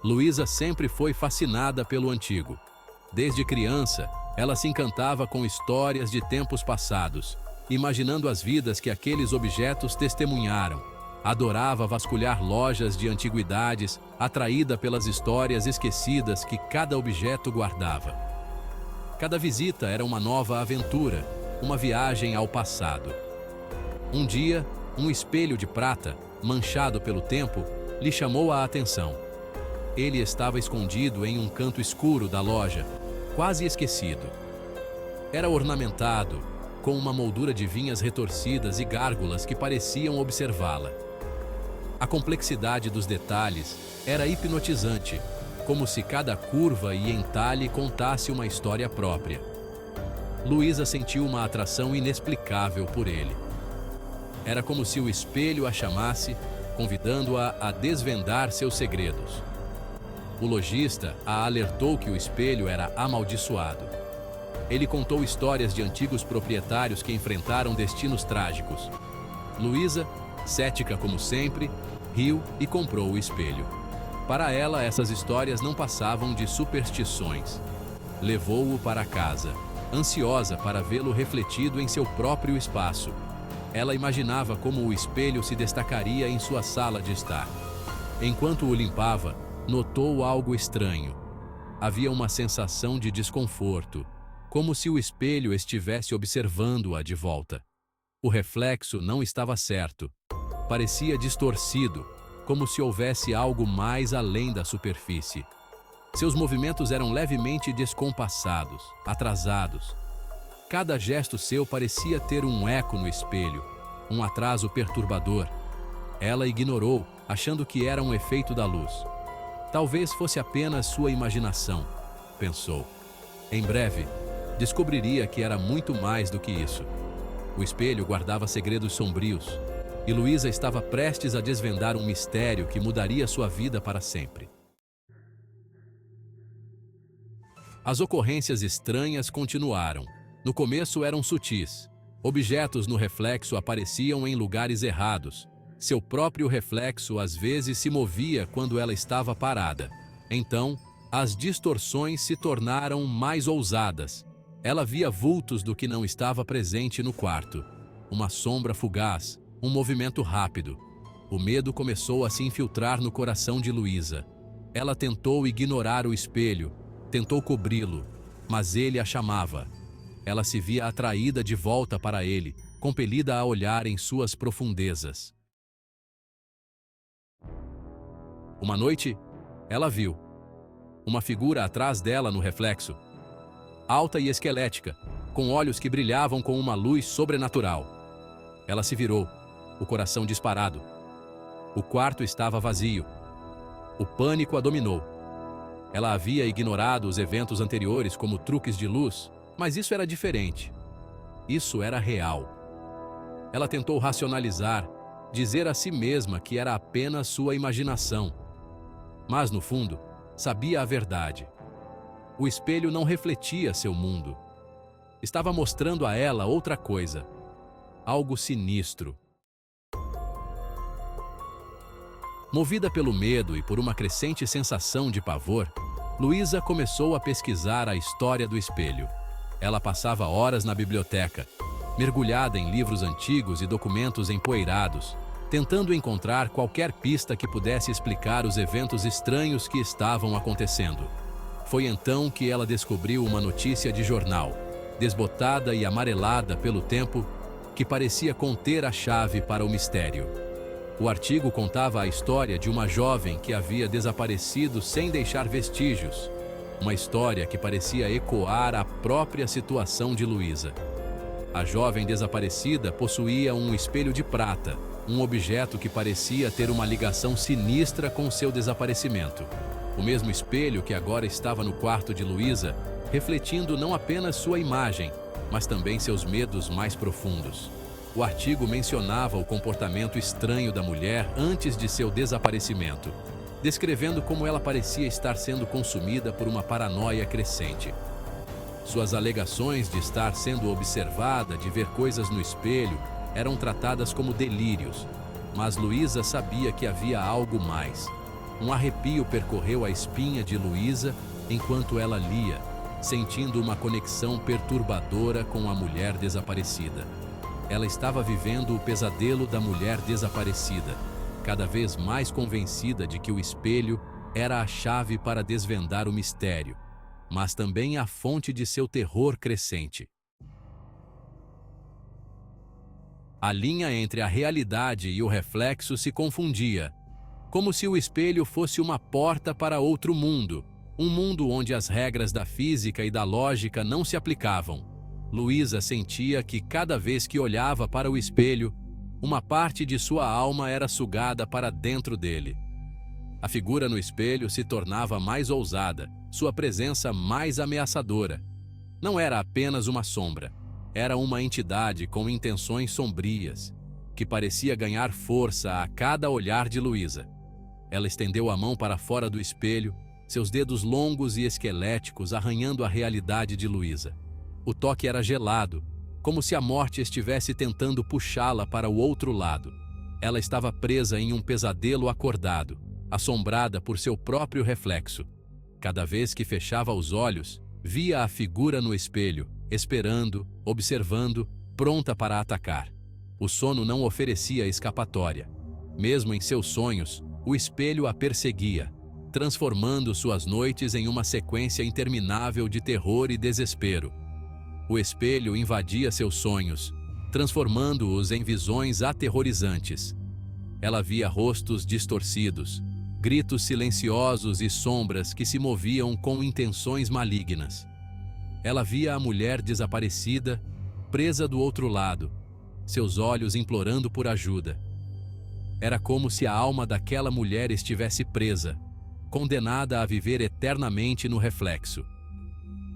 Luísa sempre foi fascinada pelo antigo. Desde criança, ela se encantava com histórias de tempos passados, imaginando as vidas que aqueles objetos testemunharam. Adorava vasculhar lojas de antiguidades, atraída pelas histórias esquecidas que cada objeto guardava. Cada visita era uma nova aventura, uma viagem ao passado. Um dia, um espelho de prata, manchado pelo tempo, lhe chamou a atenção. Ele estava escondido em um canto escuro da loja, quase esquecido. Era ornamentado, com uma moldura de vinhas retorcidas e gárgulas que pareciam observá-la. A complexidade dos detalhes era hipnotizante, como se cada curva e entalhe contasse uma história própria. Luísa sentiu uma atração inexplicável por ele. Era como se o espelho a chamasse, convidando-a a desvendar seus segredos. O lojista a alertou que o espelho era amaldiçoado. Ele contou histórias de antigos proprietários que enfrentaram destinos trágicos. Luísa, cética como sempre, riu e comprou o espelho. Para ela, essas histórias não passavam de superstições. Levou-o para casa, ansiosa para vê-lo refletido em seu próprio espaço. Ela imaginava como o espelho se destacaria em sua sala de estar. Enquanto o limpava, notou algo estranho. Havia uma sensação de desconforto, como se o espelho estivesse observando-a de volta. O reflexo não estava certo. Parecia distorcido, como se houvesse algo mais além da superfície. Seus movimentos eram levemente descompassados, atrasados. Cada gesto seu parecia ter um eco no espelho, um atraso perturbador. Ela ignorou, achando que era um efeito da luz. Talvez fosse apenas sua imaginação, pensou. Em breve, descobriria que era muito mais do que isso. O espelho guardava segredos sombrios, e Luísa estava prestes a desvendar um mistério que mudaria sua vida para sempre. As ocorrências estranhas continuaram. No começo eram sutis. Objetos no reflexo apareciam em lugares errados. Seu próprio reflexo às vezes se movia quando ela estava parada. Então, as distorções se tornaram mais ousadas. Ela via vultos do que não estava presente no quarto. Uma sombra fugaz, um movimento rápido. O medo começou a se infiltrar no coração de Luísa. Ela tentou ignorar o espelho, tentou cobri-lo, mas ele a chamava. Ela se via atraída de volta para ele, compelida a olhar em suas profundezas. Uma noite, ela viu uma figura atrás dela no reflexo, alta e esquelética, com olhos que brilhavam com uma luz sobrenatural. Ela se virou, o coração disparado. O quarto estava vazio. O pânico a dominou. Ela havia ignorado os eventos anteriores como truques de luz, mas isso era diferente. Isso era real. Ela tentou racionalizar, dizer a si mesma que era apenas sua imaginação. Mas, no fundo, sabia a verdade. O espelho não refletia seu mundo. Estava mostrando a ela outra coisa. Algo sinistro. Movida pelo medo e por uma crescente sensação de pavor, Luísa começou a pesquisar a história do espelho. Ela passava horas na biblioteca, mergulhada em livros antigos e documentos empoeirados, tentando encontrar qualquer pista que pudesse explicar os eventos estranhos que estavam acontecendo. Foi então que ela descobriu uma notícia de jornal, desbotada e amarelada pelo tempo, que parecia conter a chave para o mistério. O artigo contava a história de uma jovem que havia desaparecido sem deixar vestígios. Uma história que parecia ecoar a própria situação de Luísa. A jovem desaparecida possuía um espelho de prata, um objeto que parecia ter uma ligação sinistra com seu desaparecimento. O mesmo espelho que agora estava no quarto de Luísa, refletindo não apenas sua imagem, mas também seus medos mais profundos. O artigo mencionava o comportamento estranho da mulher antes de seu desaparecimento, descrevendo como ela parecia estar sendo consumida por uma paranoia crescente. Suas alegações de estar sendo observada, de ver coisas no espelho, eram tratadas como delírios, mas Luísa sabia que havia algo mais. Um arrepio percorreu a espinha de Luísa enquanto ela lia, sentindo uma conexão perturbadora com a mulher desaparecida. Ela estava vivendo o pesadelo da mulher desaparecida, cada vez mais convencida de que o espelho era a chave para desvendar o mistério, mas também a fonte de seu terror crescente. A linha entre a realidade e o reflexo se confundia, como se o espelho fosse uma porta para outro mundo, um mundo onde as regras da física e da lógica não se aplicavam. Luísa sentia que cada vez que olhava para o espelho, uma parte de sua alma era sugada para dentro dele. A figura no espelho se tornava mais ousada, sua presença mais ameaçadora. Não era apenas uma sombra, era uma entidade com intenções sombrias, que parecia ganhar força a cada olhar de Luísa. Ela estendeu a mão para fora do espelho, seus dedos longos e esqueléticos arranhando a realidade de Luísa. O toque era gelado, como se a morte estivesse tentando puxá-la para o outro lado. Ela estava presa em um pesadelo acordado, assombrada por seu próprio reflexo. Cada vez que fechava os olhos, via a figura no espelho, esperando, observando, pronta para atacar. O sono não oferecia escapatória. Mesmo em seus sonhos, o espelho a perseguia, transformando suas noites em uma sequência interminável de terror e desespero. O espelho invadia seus sonhos, transformando-os em visões aterrorizantes. Ela via rostos distorcidos, gritos silenciosos e sombras que se moviam com intenções malignas. Ela via a mulher desaparecida, presa do outro lado, seus olhos implorando por ajuda. Era como se a alma daquela mulher estivesse presa, condenada a viver eternamente no reflexo.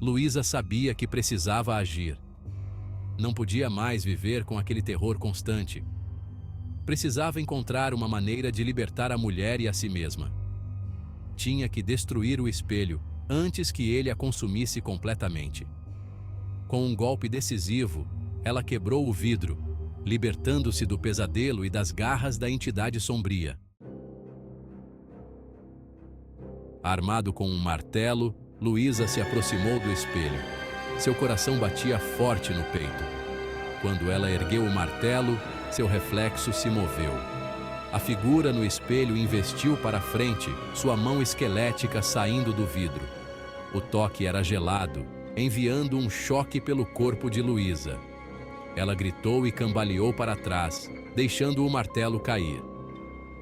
Luísa sabia que precisava agir. Não podia mais viver com aquele terror constante. Precisava encontrar uma maneira de libertar a mulher e a si mesma. Tinha que destruir o espelho antes que ele a consumisse completamente. Com um golpe decisivo, ela quebrou o vidro, libertando-se do pesadelo e das garras da entidade sombria. Armado com um martelo, Luísa se aproximou do espelho. Seu coração batia forte no peito. Quando ela ergueu o martelo, seu reflexo se moveu. A figura no espelho investiu para frente, sua mão esquelética saindo do vidro. O toque era gelado, enviando um choque pelo corpo de Luísa. Ela gritou e cambaleou para trás, deixando o martelo cair.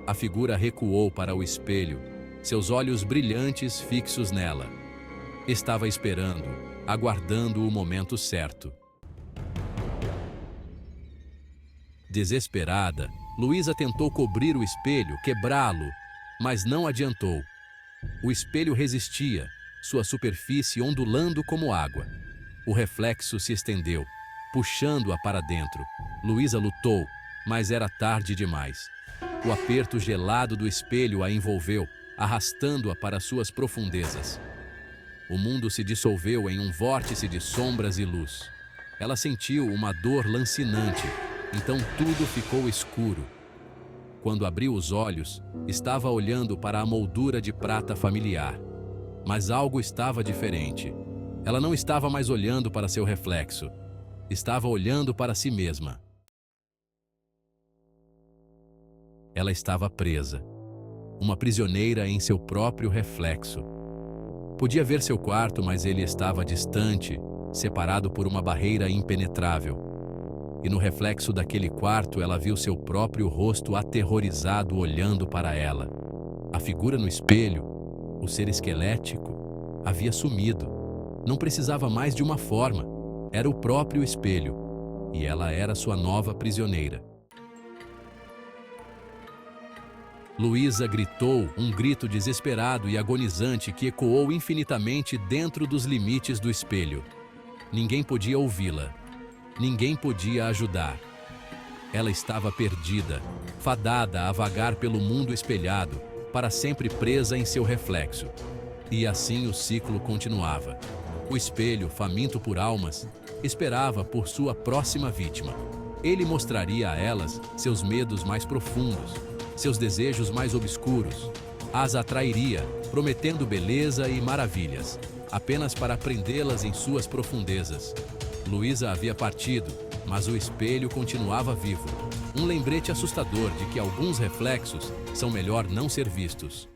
A figura recuou para o espelho, seus olhos brilhantes fixos nela. Estava esperando, aguardando o momento certo. Desesperada, Luísa tentou cobrir o espelho, quebrá-lo, mas não adiantou. O espelho resistia, sua superfície ondulando como água. O reflexo se estendeu, puxando-a para dentro. Luísa lutou, mas era tarde demais. O aperto gelado do espelho a envolveu, arrastando-a para suas profundezas. O mundo se dissolveu em um vórtice de sombras e luz. Ela sentiu uma dor lancinante, então tudo ficou escuro. Quando abriu os olhos, estava olhando para a moldura de prata familiar. Mas algo estava diferente. Ela não estava mais olhando para seu reflexo. Estava olhando para si mesma. Ela estava presa. Uma prisioneira em seu próprio reflexo. Podia ver seu quarto, mas ele estava distante, separado por uma barreira impenetrável. E no reflexo daquele quarto, ela viu seu próprio rosto aterrorizado olhando para ela. A figura no espelho, o ser esquelético, havia sumido. Não precisava mais de uma forma. Era o próprio espelho. E ela era sua nova prisioneira. Luísa gritou, um grito desesperado e agonizante que ecoou infinitamente dentro dos limites do espelho. Ninguém podia ouvi-la. Ninguém podia ajudar. Ela estava perdida, fadada a vagar pelo mundo espelhado, para sempre presa em seu reflexo. E assim o ciclo continuava. O espelho, faminto por almas, esperava por sua próxima vítima. Ele mostraria a elas seus medos mais profundos, seus desejos mais obscuros, as atrairia, prometendo beleza e maravilhas, apenas para prendê-las em suas profundezas. Luísa havia partido, mas o espelho continuava vivo. Um lembrete assustador de que alguns reflexos são melhor não ser vistos.